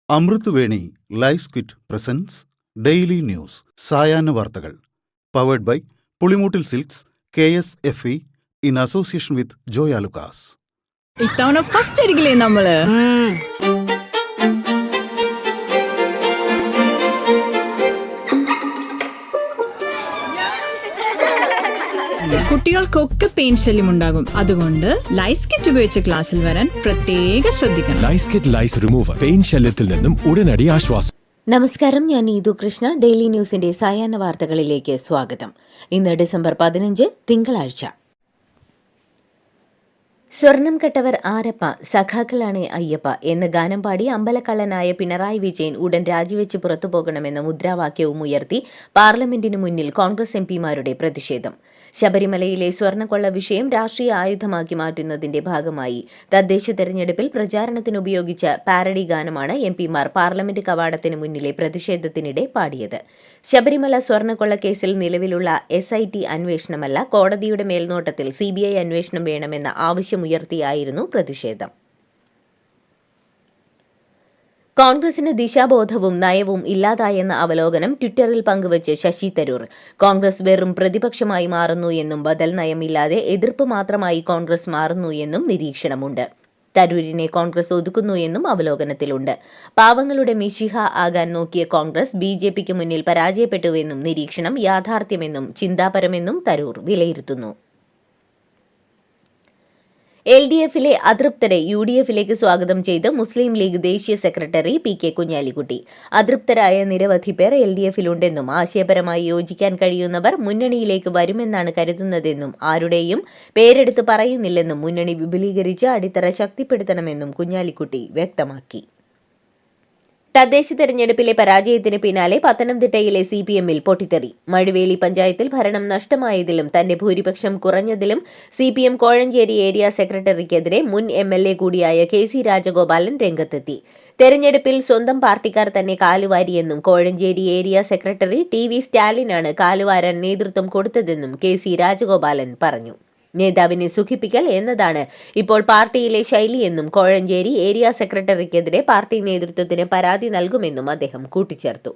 അമൃത് Veni life quit presents daily news സായാഹ്ന വാർത്തകൾ powered by Pulimoottil silks KSFE in association with Joyalukkas. ഇത്തവണ first അടിക്കില്ലേ നമ്മള്? കുട്ടികൾക്കൊക്കെ പെയിൻ ശല്യം ഉണ്ടാകും. അതുകൊണ്ട് ലൈസ് കിറ്റ് ഉപയോഗിച്ച് ക്ലാസ്സിൽ വരാൻ പ്രത്യേക ശ്രദ്ധിക്കണം. ലൈസ് കിറ്റ് ലൈസ് റിമൂവർ പെയിൻ ശല്യത്തിൽ നിന്നും ഉടനടി ആശ്വാസം. നമസ്കാരം, ഞാൻ നീതു കൃഷ്ണ. ഡെയിലി ന്യൂസിന്റെ സായാഹ്ന വാർത്തകളിലേക്ക് സ്വാഗതം. ഇന്ന് ഡിസംബർ 15 തിങ്കളാഴ്ച. സ്വർണം കെട്ടവർ ആരപ്പ, സഖാക്കളാണ് അയ്യപ്പ എന്ന ഗാനം പാടി അമ്പലക്കള്ളനായ പിണറായി വിജയൻ ഉടൻ രാജിവെച്ച് പുറത്തുപോകണമെന്ന മുദ്രാവാക്യവും ഉയർത്തി പാർലമെന്റിനു മുന്നിൽ കോൺഗ്രസ് MPമാരുടെ പ്രതിഷേധം. ശബരിമലയിലെ സ്വർണ്ണക്കൊള്ള വിഷയം രാഷ്ട്രീയ ആയുധമാക്കി മാറ്റുന്നതിന്റെ ഭാഗമായി തദ്ദേശ തെരഞ്ഞെടുപ്പിൽ പ്രചാരണത്തിന് ഉപയോഗിച്ച പാരഡി ഗാനമാണ് MPമാർ പാർലമെന്റ് കവാടത്തിന് മുന്നിലെ പ്രതിഷേധത്തിനിടെ പാടിയത്. ശബരിമല സ്വർണ്ണക്കൊള്ള കേസിൽ നിലവിലുള്ള SIT അന്വേഷണമല്ല, കോടതിയുടെ മേൽനോട്ടത്തിൽ CBI അന്വേഷണം വേണമെന്ന ആവശ്യമുയർത്തിയായിരുന്നു പ്രതിഷേധം. കോൺഗ്രസിന് ദിശാബോധവും നയവും ഇല്ലാതായെന്ന അവലോകനം ട്വിറ്ററിൽ പങ്കുവച്ച് ശശി തരൂർ. കോൺഗ്രസ് വെറും പ്രതിപക്ഷമായി മാറുന്നു എന്നും ബദൽ നയമില്ലാതെ എതിർപ്പ് മാത്രമായി കോൺഗ്രസ് മാറുന്നു എന്നും നിരീക്ഷണമുണ്ട്. തരൂരിനെ കോൺഗ്രസ് ഒതുക്കുന്നു എന്നും അവലോകനത്തിലുണ്ട്. പാവങ്ങളുടെ മിശിഹ ആകാൻ നോക്കിയ കോൺഗ്രസ് BJPക്ക് മുന്നിൽ പരാജയപ്പെട്ടുവെന്നും നിരീക്ഷണം യാഥാർത്ഥ്യമെന്നും ചിന്താപരമെന്നും തരൂർ വിലയിരുത്തുന്നു. LDFിലെ അതൃപ്തരെ UDFിലേക്ക് സ്വാഗതം ചെയ്ത് മുസ്ലിം ലീഗ് ദേശീയ സെക്രട്ടറി PK കുഞ്ഞാലിക്കുട്ടി. അതൃപ്തരായ നിരവധി പേർ LDFിലുണ്ടെന്നും ആശയപരമായി യോജിക്കാൻ കഴിയുന്നവർ മുന്നണിയിലേക്ക് വരുമെന്നാണ് കരുതുന്നതെന്നും ആരുടെയും പേരെടുത്ത് പറയുന്നില്ലെന്നും മുന്നണി വിപുലീകരിച്ച് അടിത്തറ ശക്തിപ്പെടുത്തണമെന്നും കുഞ്ഞാലിക്കുട്ടി വ്യക്തമാക്കി. തദ്ദേശ തെരഞ്ഞെടുപ്പിലെ പരാജയത്തിന് പിന്നാലെ പത്തനംതിട്ടയിലെ CPMൽ പൊട്ടിത്തെറി. മഴുവേലി പഞ്ചായത്തിൽ ഭരണം നഷ്ടമായതിലും തന്റെ ഭൂരിപക്ഷം കുറഞ്ഞതിലും CPM കോഴഞ്ചേരി ഏരിയ സെക്രട്ടറിക്കെതിരെ മുൻ MLA കൂടിയായ KC രാജഗോപാലൻ രംഗത്തെത്തി. തെരഞ്ഞെടുപ്പിൽ സ്വന്തം പാർട്ടിക്കാർ തന്നെ കാലുവാരിയെന്നും കോഴഞ്ചേരി ഏരിയ സെക്രട്ടറി TV സ്റ്റാലിനാണ് കാലുവാരാൻ നേതൃത്വം കൊടുത്തതെന്നും KC രാജഗോപാലൻ പറഞ്ഞു. നേതാവിനെ സുഖിപ്പിക്കൽ എന്നതാണ് ഇപ്പോൾ പാർട്ടിയിലെ ശൈലിയെന്നും കോഴഞ്ചേരി ഏരിയ സെക്രട്ടറിക്കെതിരെ പാർട്ടി നേതൃത്വത്തിന് പരാതി നൽകുമെന്നും അദ്ദേഹം കൂട്ടിച്ചേർത്തു.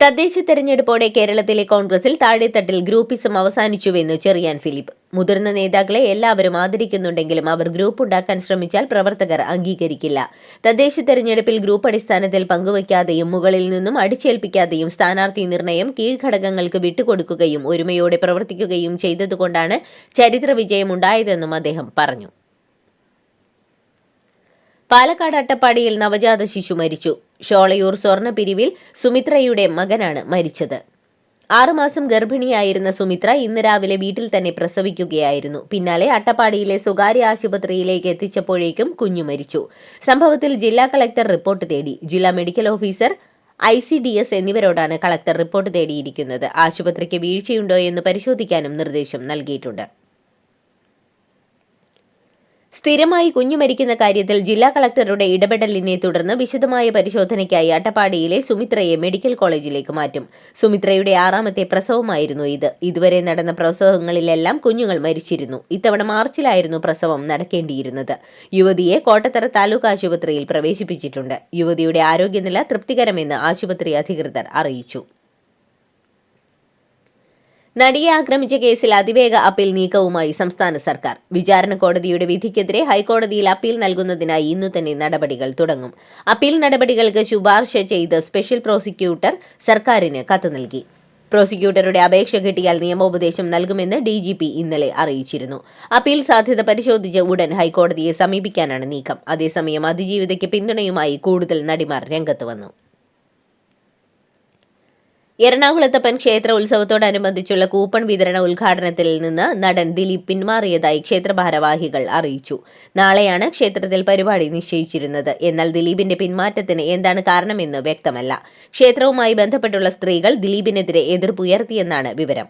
തദ്ദേശ തെരഞ്ഞെടുപ്പോടെ കേരളത്തിലെ കോൺഗ്രസിൽ താഴെത്തട്ടിൽ ഗ്രൂപ്പിസം അവസാനിച്ചുവെന്ന് ചെറിയാൻ ഫിലിപ്പ്. മുതിർന്ന നേതാക്കളെ എല്ലാവരും ആദരിക്കുന്നുണ്ടെങ്കിലും അവർ ഗ്രൂപ്പ് ഉണ്ടാക്കാൻ ശ്രമിച്ചാൽ പ്രവർത്തകർ അംഗീകരിക്കില്ല. തദ്ദേശ തെരഞ്ഞെടുപ്പിൽ ഗ്രൂപ്പ് അടിസ്ഥാനത്തിൽ പങ്കുവയ്ക്കാതെയും മുകളിൽ നിന്നും അടിച്ചേൽപ്പിക്കാതെയും സ്ഥാനാർത്ഥി നിർണയം കീഴ്ഘടകങ്ങൾക്ക് വിട്ടുകൊടുക്കുകയും ഒരുമയോടെ പ്രവർത്തിക്കുകയും ചെയ്തതുകൊണ്ടാണ് ചരിത്ര വിജയമുണ്ടായതെന്നും അദ്ദേഹം പറഞ്ഞു. പാലക്കാട് അട്ടപ്പാടിയിൽ നവജാത ശിശു മരിച്ചു. ഷോളയൂർ സ്വർണ്ണ പിരിവിൽ സുമിത്രയുടെ മകനാണ് മരിച്ചത്. 6 മാസം ഗർഭിണിയായിരുന്ന സുമിത്ര ഇന്ന് രാവിലെ വീട്ടിൽ തന്നെ പ്രസവിക്കുകയായിരുന്നു. പിന്നാലെ അട്ടപ്പാടിയിലെ സ്വകാര്യ ആശുപത്രിയിലേക്ക് എത്തിച്ചപ്പോഴേക്കും കുഞ്ഞു മരിച്ചു. സംഭവത്തിൽ ജില്ലാ കളക്ടർ റിപ്പോർട്ട് തേടി. ജില്ലാ മെഡിക്കൽ ഓഫീസർ ICDS എന്നിവരോടാണ് കളക്ടർ റിപ്പോർട്ട് തേടിയിരിക്കുന്നത്. ആശുപത്രിക്ക് വീഴ്ചയുണ്ടോ എന്ന് പരിശോധിക്കാനും നിർദ്ദേശം നൽകിയിട്ടുണ്ട്. സ്ഥിരമായി കുഞ്ഞു മരിക്കുന്ന കാര്യത്തിൽ ജില്ലാ കളക്ടറുടെ ഇടപെടലിനെ തുടർന്ന് വിശദമായ പരിശോധനയ്ക്കായി അട്ടപ്പാടിയിലെ സുമിത്രയെ മെഡിക്കൽ കോളേജിലേക്ക് മാറ്റും. സുമിത്രയുടെ 6ാമത്തെ പ്രസവമായിരുന്നു ഇത്. ഇതുവരെ നടന്ന പ്രസവങ്ങളിലെല്ലാം കുഞ്ഞുങ്ങൾ മരിച്ചിരുന്നു. ഇത്തവണ മാർച്ചിലായിരുന്നു പ്രസവം നടക്കേണ്ടിയിരുന്നത്. യുവതിയെ കോട്ടത്തറ താലൂക്ക് ആശുപത്രിയിൽ പ്രവേശിപ്പിച്ചിട്ടുണ്ട്. യുവതിയുടെ ആരോഗ്യനില തൃപ്തികരമെന്ന് ആശുപത്രി അധികൃതർ അറിയിച്ചു. നടിയെ ആക്രമിച്ച കേസിൽ അതിവേഗ അപ്പീൽ നീക്കവുമായി സംസ്ഥാന സർക്കാർ. വിചാരണ കോടതിയുടെ വിധിക്കെതിരെ ഹൈക്കോടതിയിൽ അപ്പീൽ നൽകുന്നതിനായി ഇന്നു തന്നെ നടപടികൾ തുടങ്ങും. അപ്പീൽ നടപടികൾക്ക് ശുപാർശ ചെയ്ത് സ്പെഷ്യൽ പ്രോസിക്യൂട്ടർ സർക്കാരിന് കത്ത് നൽകി. പ്രോസിക്യൂട്ടറുടെ അപേക്ഷ കിട്ടിയാൽ നിയമോപദേശം നൽകുമെന്ന് DGP ഇന്നലെ അറിയിച്ചിരുന്നു. അപ്പീൽ സാധ്യത പരിശോധിച്ച് ഉടൻ ഹൈക്കോടതിയെ സമീപിക്കാനാണ് നീക്കം. അതേസമയം അതിജീവിതയ്ക്ക് പിന്തുണയുമായി കൂടുതൽ നടിമാർ രംഗത്ത് വന്നു. എറണാകുളത്തപ്പൻ ക്ഷേത്ര ഉത്സവത്തോടനുബന്ധിച്ചുള്ള കൂപ്പൺ വിതരണ ഉദ്ഘാടനത്തിൽ നിന്ന് നടൻ ദിലീപ് പിന്മാറിയതായി ക്ഷേത്ര ഭാരവാഹികൾ അറിയിച്ചു. നാളെയാണ് ക്ഷേത്രത്തിൽ പരിപാടി നിശ്ചയിച്ചിരുന്നത്. എന്നാൽ ദിലീപിന്റെ പിന്മാറ്റത്തിന് എന്താണ് കാരണമെന്ന് വ്യക്തമല്ല. ക്ഷേത്രവുമായി ബന്ധപ്പെട്ടുള്ള സ്ത്രീകൾ ദിലീപിനെതിരെ എതിർപ്പുയർത്തിയെന്നാണ് വിവരം.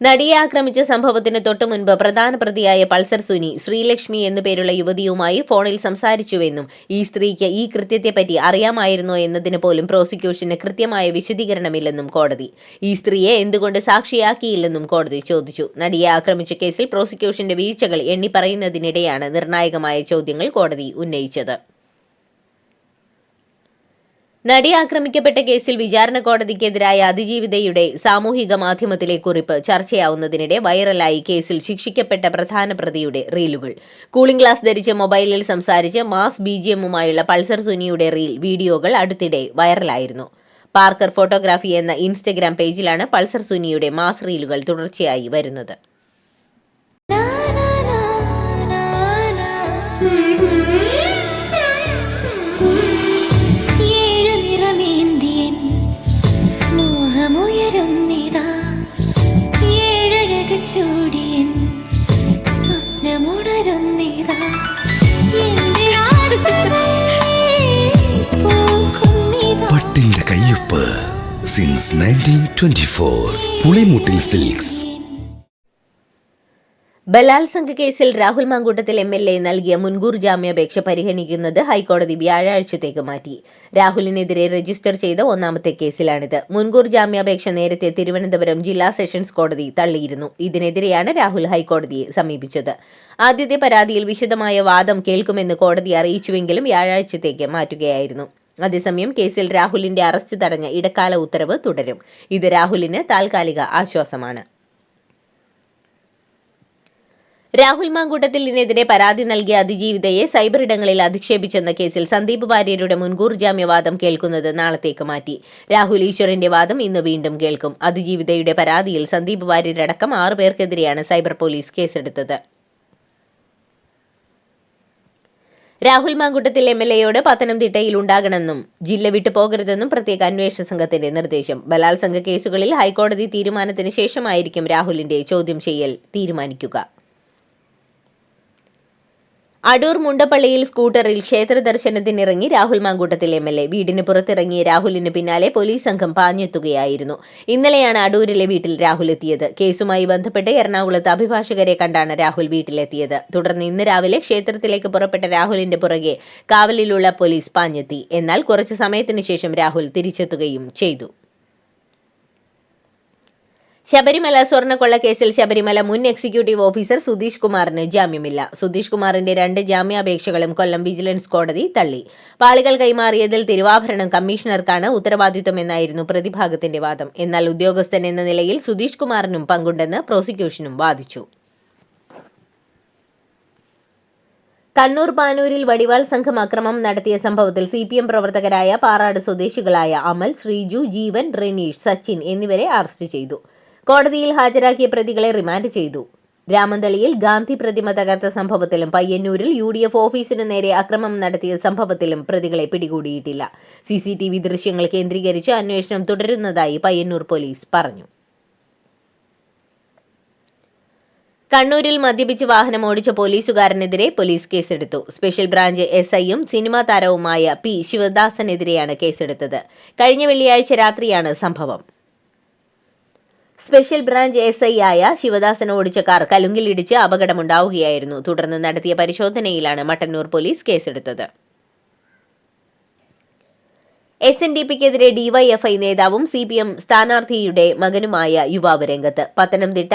നടിയെ ആക്രമിച്ച സംഭവത്തിന് തൊട്ടുമുൻപ് പ്രധാന പ്രതിയായ പൾസർ സുനി ശ്രീലക്ഷ്മി എന്നു പേരുള്ള യുവതിയുമായി ഫോണിൽ സംസാരിച്ചുവെന്നും ഈ സ്ത്രീക്ക് ഈ കൃത്യത്തെപ്പറ്റി അറിയാമായിരുന്നോ എന്നതിന് പോലും പ്രോസിക്യൂഷന് കൃത്യമായ വിശദീകരണമില്ലെന്നും കോടതി. ഈ സ്ത്രീയെ എന്തുകൊണ്ട് സാക്ഷിയാക്കിയില്ലെന്നും കോടതി ചോദിച്ചു. നടിയെ ആക്രമിച്ച കേസിൽ പ്രോസിക്യൂഷന്റെ വീഴ്ചകൾ എണ്ണിപ്പറയുന്നതിനിടെയാണ് നിർണായകമായ ചോദ്യങ്ങൾ കോടതി ഉന്നയിച്ചത്. നടി ആക്രമിക്കപ്പെട്ട കേസിൽ വിചാരണ കോടതിക്കെതിരായ അതിജീവിതയുടെ സാമൂഹിക മാധ്യമത്തിലെ കുറിപ്പ് ചർച്ചയാവുന്നതിനിടെ വൈറലായി കേസിൽ ശിക്ഷിക്കപ്പെട്ട പ്രധാന പ്രതിയുടെ റീലുകൾ. കൂളിംഗ് ഗ്ലാസ് ധരിച്ച് മൊബൈലിൽ സംസാരിച്ച് മാസ് BGMുമായുള്ള പൾസർ സുനിയുടെ വീഡിയോകൾ അടുത്തിടെ വൈറലായിരുന്നു. പാർക്കർ ഫോട്ടോഗ്രാഫി എന്ന ഇൻസ്റ്റഗ്രാം പേജിലാണ് പൾസർ സുനിയുടെ മാസ് റീലുകൾ തുടർച്ചയായി വരുന്നത്. പട്ടിന്റെ കയ്യൊപ്പ് സിൻസ് 1924 പുളിമുട്ടിൽ സിൽക്സ്. ബലാത്സംഗ കേസിൽ രാഹുൽ മാങ്കൂട്ടത്തിൽ MLA നൽകിയ മുൻകൂർ ജാമ്യാപേക്ഷ പരിഗണിക്കുന്നത് ഹൈക്കോടതി വ്യാഴാഴ്ചത്തേക്ക് മാറ്റി. രാഹുലിനെതിരെ രജിസ്റ്റർ ചെയ്ത 1ാമത്തെ കേസിലാണിത്. മുൻകൂർ ജാമ്യാപേക്ഷ നേരത്തെ തിരുവനന്തപുരം ജില്ലാ സെഷൻസ് കോടതി തള്ളിയിരുന്നു. ഇതിനെതിരെയാണ് രാഹുൽ ഹൈക്കോടതിയെ സമീപിച്ചത്. ആദ്യത്തെ പരാതിയിൽ വിശദമായ വാദം കേൾക്കുമെന്ന് കോടതി അറിയിച്ചുവെങ്കിലും വ്യാഴാഴ്ചത്തേക്ക് മാറ്റുകയായിരുന്നു. അതേസമയം കേസിൽ രാഹുലിന്റെ അറസ്റ്റ് തടഞ്ഞ ഇടക്കാല ഉത്തരവ് തുടരും. ഇത് രാഹുലിന് താൽക്കാലിക ആശ്വാസമാണ്. രാഹുൽ മാങ്കൂട്ടത്തിലിനെതിരെ പരാതി നൽകിയ അതിജീവിതയെ സൈബർ ഇടങ്ങളിൽ അധിക്ഷേപിച്ചെന്ന കേസിൽ സന്ദീപ് വാര്യരുടെ മുൻകൂർ ജാമ്യവാദം കേൾക്കുന്നത് നാളത്തേക്ക് മാറ്റി. രാഹുൽ ഈശ്വറിന്റെ വാദം ഇന്ന് വീണ്ടും കേൾക്കും. അതിജീവിതയുടെ പരാതിയിൽ സന്ദീപ് വാര്യരടക്കം 6 പേർക്കെതിരെയാണ് സൈബർ പോലീസ് കേസെടുത്തത്. രാഹുൽ മാങ്കൂട്ടത്തിൽ MLAയോട് പത്തനംതിട്ടയിൽ ഉണ്ടാകണമെന്നും ജില്ല വിട്ടു പോകരുതെന്നും പ്രത്യേക അന്വേഷണ സംഘത്തിന്റെ നിർദ്ദേശം. ബലാത്സംഗ കേസുകളിൽ ഹൈക്കോടതി തീരുമാനത്തിന് ശേഷമായിരിക്കും രാഹുലിന്റെ ചോദ്യം ചെയ്യൽ തീരുമാനിക്കുക. അടൂർ മുണ്ടപ്പള്ളിയിൽ സ്കൂട്ടറിൽ ക്ഷേത്ര ദർശനത്തിനിറങ്ങി രാഹുൽ മാങ്കൂട്ടത്തിൽ MLA. വീടിന് പുറത്തിറങ്ങിയ രാഹുലിന് പിന്നാലെ പോലീസ് സംഘം പാഞ്ഞെത്തുകയായിരുന്നു. ഇന്നലെയാണ് അടൂരിലെ വീട്ടിൽ രാഹുൽ എത്തിയത്. കേസുമായി ബന്ധപ്പെട്ട് എറണാകുളത്ത് അഭിഭാഷകരെ കണ്ടാണ് രാഹുൽ വീട്ടിലെത്തിയത്. തുടർന്ന് ഇന്ന് രാവിലെ ക്ഷേത്രത്തിലേക്ക് പുറപ്പെട്ട രാഹുലിന്റെ പുറകെ കാവലിലുള്ള പോലീസ് പാഞ്ഞെത്തി. എന്നാൽ കുറച്ചു സമയത്തിനു ശേഷം രാഹുൽ തിരിച്ചെത്തുകയും ചെയ്തു. ശബരിമല സ്വർണ്ണക്കൊള്ള കേസിൽ ശബരിമല മുൻ എക്സിക്യൂട്ടീവ് ഓഫീസർ സുധീഷ് കുമാറിന് ജാമ്യമില്ല. സുധീഷ് കുമാറിന്റെ 2 ജാമ്യാപേക്ഷകളും കൊല്ലം വിജിലൻസ് കോടതി തള്ളി. പാളികൾ കൈമാറിയതിൽ തിരുവാഭരണം കമ്മീഷണർക്കാണ് ഉത്തരവാദിത്വമെന്നായിരുന്നു പ്രതിഭാഗത്തിന്റെ വാദം. എന്നാൽ ഉദ്യോഗസ്ഥൻ എന്ന നിലയിൽ സുധീഷ് കുമാറിനും പങ്കുണ്ടെന്ന് പ്രോസിക്യൂഷനും വാദിച്ചു. കണ്ണൂർ പാനൂരിൽ വടിവാൾ സംഘം അക്രമം നടത്തിയ സംഭവത്തിൽ CPM പ്രവർത്തകരായ പാറാട് സ്വദേശികളായ അമൽ, ശ്രീജു, ജീവൻ, റെനീഷ്, സച്ചിൻ എന്നിവരെ അറസ്റ്റ് ചെയ്തു. കോടതിയിൽ ഹാജരാക്കിയ പ്രതികളെ റിമാൻഡ് ചെയ്തു. രാമന്തളിയിൽ ഗാന്ധി പ്രതിമ തകർത്ത സംഭവത്തിലും പയ്യന്നൂരിൽ UDF ഓഫീസിനു നേരെ അക്രമം നടത്തിയ സംഭവത്തിലും പ്രതികളെ പിടികൂടിയിട്ടില്ല. CCTV ദൃശ്യങ്ങൾ കേന്ദ്രീകരിച്ച് അന്വേഷണം തുടരുന്നതായി പയ്യന്നൂർ പോലീസ് പറഞ്ഞു. കണ്ണൂരിൽ മദ്യപിച്ച് വാഹനം ഓടിച്ച പോലീസുകാരനെതിരെ പോലീസ് കേസെടുത്തു. സ്പെഷ്യൽ ബ്രാഞ്ച് SIയും സിനിമാ താരവുമായ P. ശിവദാസനെതിരെയാണ് കേസെടുത്തത്. കഴിഞ്ഞ വെള്ളിയാഴ്ച രാത്രിയാണ് സംഭവം. സ്പെഷ്യൽ ബ്രാഞ്ച് SI ആയ ശിവദാസൻ ഓടിച്ച കാർ കലുങ്കിലിടിച്ച് അപകടമുണ്ടാവുകയായിരുന്നു. തുടർന്ന് നടത്തിയ പരിശോധനയിലാണ് മട്ടന്നൂർ പോലീസ് കേസെടുത്തത്. SNDPക്കെതിരെ DYFI നേതാവും CPM സ്ഥാനാർത്ഥിയുടെ മകനുമായ യുവാവ് രംഗത്ത്. പത്തനംതിട്ട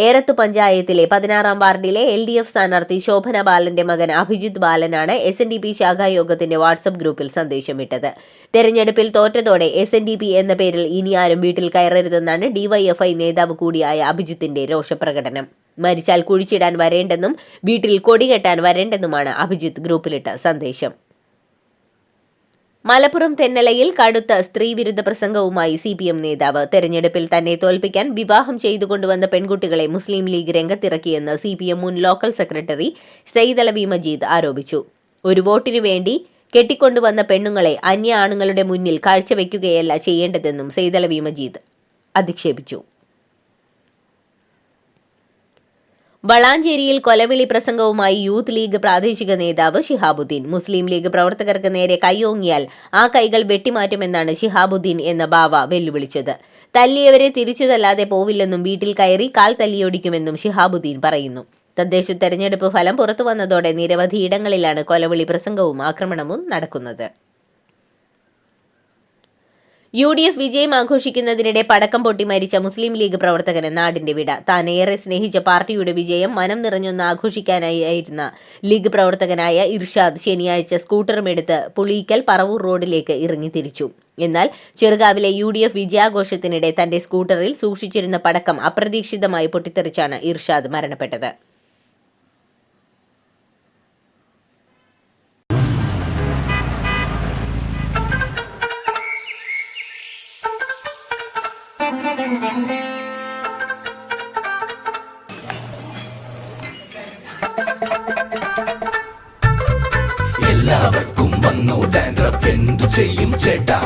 ഏറത്ത് പഞ്ചായത്തിലെ 16ാം വാർഡിലെ LDF സ്ഥാനാർത്ഥി ശോഭന ബാലന്റെ മകൻ അഭിജിത്ത് ബാലനാണ് SNDP ശാഖായോഗത്തിന്റെ വാട്സപ്പ് ഗ്രൂപ്പിൽ സന്ദേശമിട്ടത്. തെരഞ്ഞെടുപ്പിൽ തോറ്റതോടെ SNDP എന്ന പേരിൽ ഇനി ആരും വീട്ടിൽ കയറരുതെന്നാണ് DYFI നേതാവ് കൂടിയായ അഭിജിത്തിന്റെ രോഷപ്രകടനം. മരിച്ചാൽ കുഴിച്ചിടാൻ വരേണ്ടെന്നും വീട്ടിൽ കൊടികെട്ടാൻ വരേണ്ടെന്നുമാണ് അഭിജിത്ത് ഗ്രൂപ്പിലിട്ട സന്ദേശം. മലപ്പുറം തെന്നലയിൽ കടുത്ത സ്ത്രീവിരുദ്ധ പ്രസംഗവുമായി CPM നേതാവ്. തെരഞ്ഞെടുപ്പിൽ തന്നെ തോൽപ്പിക്കാൻ വിവാഹം ചെയ്തുകൊണ്ടുവന്ന പെൺകുട്ടികളെ മുസ്ലിം ലീഗ് രംഗത്തിറക്കിയെന്ന് CPM മുൻ ലോക്കൽ സെക്രട്ടറി സയ്യിദലവി മജീദ് ആരോപിച്ചു. ഒരു വോട്ടിനു വേണ്ടി കെട്ടിക്കൊണ്ടുവന്ന പെണ്ണുങ്ങളെ അന്യ ആണുങ്ങളുടെ മുന്നിൽ കാഴ്ചവെക്കുകയല്ല ചെയ്യേണ്ടതെന്നും സയ്യിദലവി മജീദ് അധിക്ഷേപിച്ചു. വളാഞ്ചേരിയിൽ കൊലവിളി പ്രസംഗവുമായി യൂത്ത് ലീഗ് പ്രാദേശിക നേതാവ് ശിഹാബുദ്ദീൻ. മുസ്ലിം ലീഗ് പ്രവർത്തകർക്ക് നേരെ കൈയോങ്ങിയാൽ ആ കൈകൾ വെട്ടിമാറ്റുമെന്നാണ് ശിഹാബുദ്ദീൻ എന്ന ബാവ വെല്ലുവിളിച്ചത്. തല്ലിയവരെ തിരിച്ചു തല്ലാതെ പോവില്ലെന്നും വീട്ടിൽ കയറി കാൽ തല്ലിയൊടിക്കുമെന്നും ഷിഹാബുദ്ദീൻ പറയുന്നു. തദ്ദേശ തെരഞ്ഞെടുപ്പ് ഫലം പുറത്തു വന്നതോടെ നിരവധി ഇടങ്ങളിലാണ് കൊലവിളി പ്രസംഗവും ആക്രമണവും നടക്കുന്നത്. UDF വിജയം ആഘോഷിക്കുന്നതിനിടെ പടക്കം പൊട്ടി മരിച്ച മുസ്ലിം ലീഗ് പ്രവർത്തകന് നാടിന്റെ വിട. താൻ ഏറെ സ്നേഹിച്ച പാർട്ടിയുടെ വിജയം മനം നിറഞ്ഞൊന്ന് ആഘോഷിക്കാനായിരുന്ന ലീഗ് പ്രവർത്തകനായ ഇർഷാദ് ശനിയാഴ്ച സ്കൂട്ടറുമെടുത്ത് പുളിയിക്കൽ പറവൂർ റോഡിലേക്ക് ഇറങ്ങിത്തിരിച്ചു. എന്നാൽ ചെറുകാവിലെ UDF വിജയാഘോഷത്തിനിടെ തന്റെ സ്കൂട്ടറിൽ സൂക്ഷിച്ചിരുന്ന പടക്കം അപ്രതീക്ഷിതമായി പൊട്ടിത്തെറിച്ചാണ് ഇർഷാദ് മരണപ്പെട്ടത്. എല്ലാവർക്കും വന്നു ഡാൻഡ്രഫ്, എന്തു ചെയ്യും ചേട്ടാ?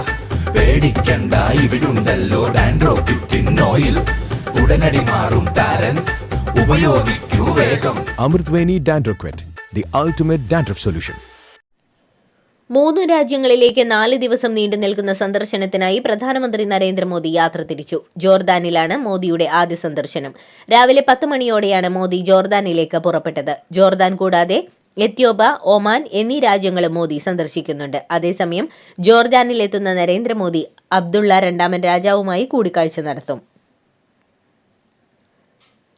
പേടിക്കണ്ട, ഇവിടുണ്ടല്ലോ ഡാൻഡ്രോക്വിറ്റിൻ ഓയിൽ. ഉടനടി മാറും ടാരൻ, ഉപയോഗിക്കൂ വേഗം. അമൃത്വേനി ഡാൻഡ്രോക്വിറ്റ്, ദി അൾട്ടിമേറ്റ് ഡാൻഡ്രഫ് സൊല്യൂഷൻ. 3 രാജ്യങ്ങളിലേക്ക് 4 ദിവസം നീണ്ടു നിൽക്കുന്ന സന്ദർശനത്തിനായി പ്രധാനമന്ത്രി നരേന്ദ്രമോദി യാത്ര തിരിച്ചു. ജോർദാനിലാണ് മോദിയുടെ ആദ്യ സന്ദർശനം. രാവിലെ 10 മണിയോടെയാണ് മോദി ജോർദാനിലേക്ക് പുറപ്പെട്ടത്. ജോർദാൻ കൂടാതെ എത്യോപ്യ, ഒമാൻ എന്നീ രാജ്യങ്ങളും മോദി സന്ദർശിക്കുന്നുണ്ട്. അതേസമയം ജോർദാനിലെത്തുന്ന നരേന്ദ്രമോദി അബ്ദുള്ള രണ്ടാമൻ രാജാവുമായി കൂടിക്കാഴ്ച നടത്തും.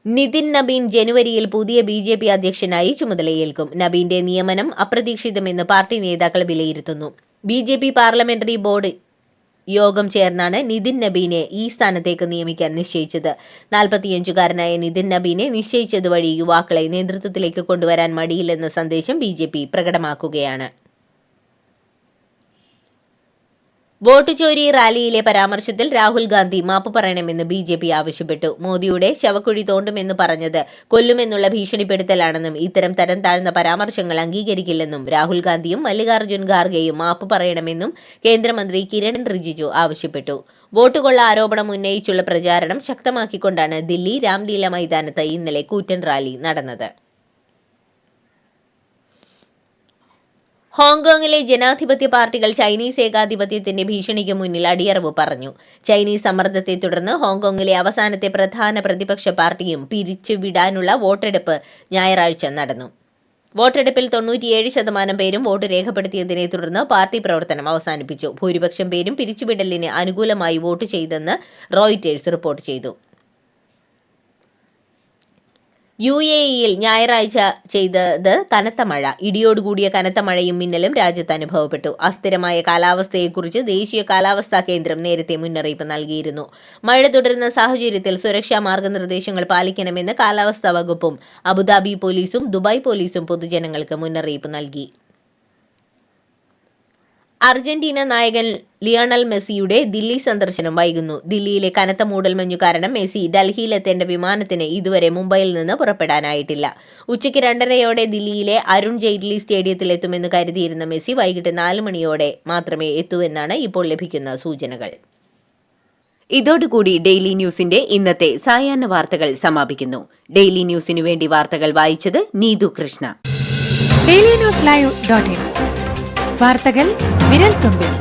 നിതിൻ നബീൻ ജനുവരിയിൽ പുതിയ BJP അധ്യക്ഷനായി ചുമതലയേൽക്കും. നബീന്റെ നിയമനം അപ്രതീക്ഷിതമെന്ന് പാർട്ടി നേതാക്കൾ വിലയിരുത്തുന്നു. BJP പാർലമെന്ററി ബോർഡ് യോഗം ചേർന്നാണ് നിതിൻ നബീനെ ഈ സ്ഥാനത്തേക്ക് നിയമിക്കാൻ നിശ്ചയിച്ചത്. 45-കാരനായ നിതിൻ നബീനെ നിശ്ചയിച്ചതുവഴി യുവാക്കളെ നേതൃത്വത്തിലേക്ക് കൊണ്ടുവരാൻ മടിയില്ലെന്ന സന്ദേശം BJP പ്രകടമാക്കുകയാണ്. വോട്ട് ചോരി റാലിയിലെ പരാമർശത്തിൽ രാഹുൽ ഗാന്ധി മാപ്പ് പറയണമെന്ന് BJP ആവശ്യപ്പെട്ടു. മോദിയുടെ ശവക്കുഴി തോണ്ടുമെന്ന് പറഞ്ഞത് കൊല്ലുമെന്നുള്ള ഭീഷണിപ്പെടുത്തലാണെന്നും ഇത്തരം തരം താഴ്ന്ന പരാമർശങ്ങൾ അംഗീകരിക്കില്ലെന്നും രാഹുൽ ഗാന്ധിയും മല്ലികാർജ്ജുൻ ഖാർഗെയും മാപ്പ് പറയണമെന്നും കേന്ദ്രമന്ത്രി കിരൺ റിജിജു ആവശ്യപ്പെട്ടു. വോട്ടുകൊള്ള ആരോപണം ഉന്നയിച്ചുള്ള പ്രചാരണം ശക്തമാക്കിക്കൊണ്ടാണ് ദില്ലി രാംലീല മൈതാനത്ത് ഇന്നലെ കൂറ്റൻ റാലി നടന്നത്. ഹോങ്കോങ്ങിലെ ജനാധിപത്യ പാർട്ടികൾ ചൈനീസ് ഏകാധിപത്യത്തിന്റെ ഭീഷണിക്ക് മുന്നിൽ അടിയറവ് പറഞ്ഞു. ചൈനീസ് സമ്മർദ്ദത്തെ തുടർന്ന് ഹോങ്കോങ്ങിലെ അവസാനത്തെ പ്രധാന പ്രതിപക്ഷ പാർട്ടിയും പിരിച്ചുവിടാനുള്ള വോട്ടെടുപ്പ് ഞായറാഴ്ച നടന്നു. വോട്ടെടുപ്പിൽ 97% പേരും വോട്ട് രേഖപ്പെടുത്തിയതിനെ തുടർന്ന് പാർട്ടി പ്രവർത്തനം അവസാനിപ്പിച്ചു. ഭൂരിപക്ഷം പേരും പിരിച്ചുവിടലിന് അനുകൂലമായി വോട്ട് ചെയ്തെന്ന് റോയിറ്റേഴ്സ് റിപ്പോർട്ട് ചെയ്തു. UAEയിൽ ഞായറാഴ്ച ചെയ്തത് കനത്ത മഴ. ഇടിയോടുകൂടിയ കനത്ത മഴയും മിന്നലും രാജ്യത്ത് അനുഭവപ്പെട്ടു. അസ്ഥിരമായ കാലാവസ്ഥയെക്കുറിച്ച് ദേശീയ കാലാവസ്ഥാ കേന്ദ്രം നേരത്തെ മുന്നറിയിപ്പ് നൽകിയിരുന്നു. മഴ തുടരുന്ന സാഹചര്യത്തിൽ സുരക്ഷാ മാർഗനിർദ്ദേശങ്ങൾ പാലിക്കണമെന്ന് കാലാവസ്ഥാ വകുപ്പും അബുദാബി പോലീസും ദുബായ് പോലീസും പൊതുജനങ്ങൾക്ക് മുന്നറിയിപ്പ് നൽകി. അർജന്റീന നായകൻ ലിയണൽ മെസ്സിയുടെ ദില്ലി സന്ദർശനം വൈകുന്നു. ദില്ലിയിലെ കനത്ത മൂടൽമഞ്ഞു കാരണം മെസ്സി ഡൽഹിയിലെത്തേണ്ട വിമാനത്തിന് ഇതുവരെ മുംബൈയിൽ നിന്ന് പുറപ്പെടാനായിട്ടില്ല. ഉച്ചയ്ക്ക് 2:30 ദില്ലിയിലെ അരുൺ ജെയ്റ്റ്ലി സ്റ്റേഡിയത്തിലെത്തുമെന്ന് കരുതിയിരുന്ന മെസ്സി വൈകിട്ട് 4 മണിയോടെ മാത്രമേ എത്തൂവെന്നാണ് ഇപ്പോൾ ലഭിക്കുന്ന സൂചനകൾ. ഇതോടുകൂടി ഡെയിലി ന്യൂസിന്റെ ഇന്നത്തെ സായാഹ്ന വാർത്തകൾ സമാപിക്കുന്നു. ഡെയിലി ന്യൂസിനു വേണ്ടി വാർത്തകൾ വായിച്ചത് നീതു കൃഷ്ണ. DailyNewsLive.in വാർത്തകൾ വിരൽ തുമ്പിൽ.